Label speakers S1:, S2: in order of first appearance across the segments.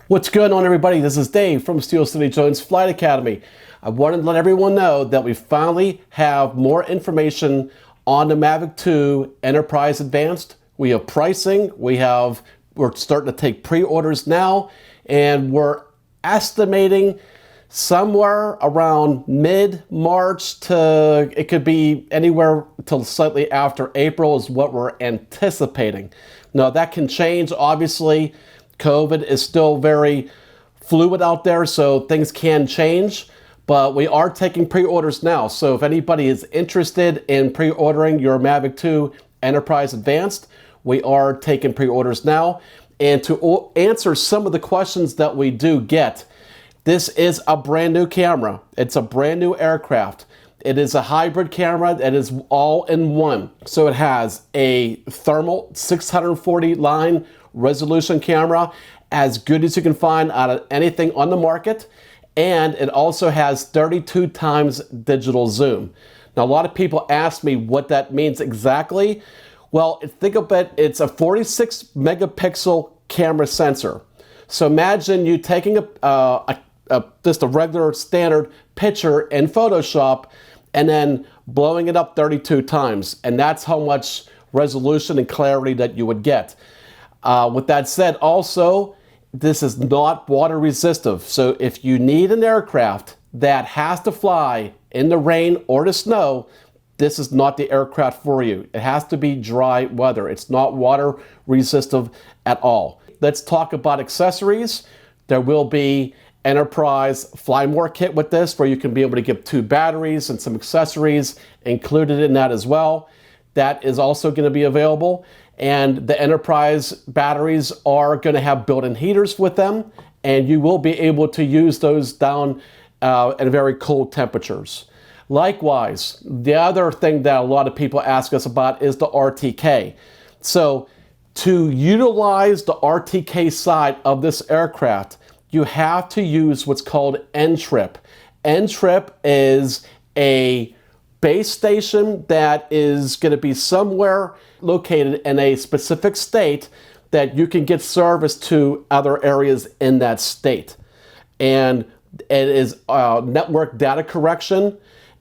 S1: What's going on, everybody? This is Dave from Steel City Jones Flight Academy. I wanted to let everyone know that we finally have more information on the Mavic 2 Enterprise Advanced. We have pricing, we're starting to take pre-orders now, and we're estimating somewhere around mid-March to, it could be anywhere till slightly after April is what we're anticipating. Now that can change, obviously. COVID is still very fluid out there, so things can change, but we are taking pre-orders now. So if anybody is interested in pre-ordering your Mavic 2 Enterprise Advanced, we are taking pre-orders now. And to answer some of the questions that we do get, this is a brand new camera. It's a brand new aircraft. It is a hybrid camera that is all in one. So it has a thermal 640 line resolution camera, as good as you can find out of anything on the market. And it also has 32 times digital zoom. Now, a lot of people ask me what that means exactly. Well, think of it, it's a 46 megapixel camera sensor. So imagine you taking just a regular standard picture in Photoshop and then blowing it up 32 times. And that's how much resolution and clarity that you would get. With that said, also, this is not water resistive. So if you need an aircraft that has to fly in the rain or the snow, this is not the aircraft for you. It has to be dry weather. It's not water resistive at all. Let's talk about accessories. There will be Enterprise Fly More kit with this, where you can be able to get 2 batteries and some accessories included in that as well. That is also going to be available. And the Enterprise batteries are going to have built-in heaters with them, and you will be able to use those down at very cold temperatures. Likewise, the other thing that a lot of people ask us about is the RTK. So to utilize the RTK side of this aircraft, you have to use what's called N-Trip. N-Trip is a base station that is going to be somewhere located in a specific state that you can get service to other areas in that state. And it is network data correction,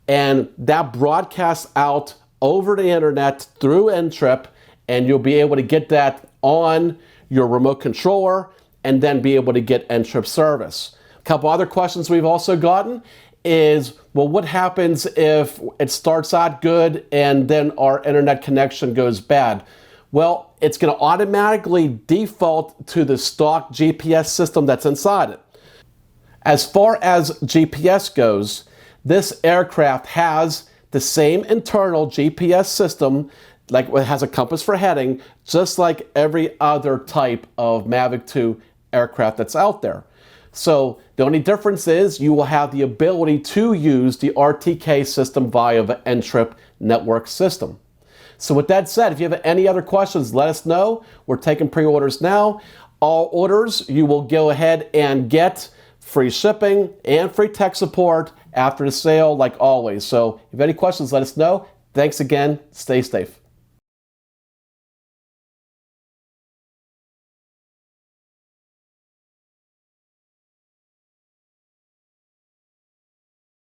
S1: and that broadcasts out over the internet through N-Trip, and you'll be able to get that on your remote controller and then be able to get N-Trip service. A couple other questions we've also gotten is, well, what happens if it starts out good and then our internet connection goes bad? Well, it's going to automatically default to the stock GPS system that's inside it. As far as GPS goes, this aircraft has the same internal GPS system, like it has a compass for heading, just like every other type of Mavic 2 aircraft that's out there. So the only difference is you will have the ability to use the RTK system via the N-Trip network system. So with that said, if you have any other questions, let us know. We're taking pre-orders now. All orders, you will go ahead and get free shipping and free tech support after the sale, like always. So if you have any questions, let us know. Thanks again. Stay safe.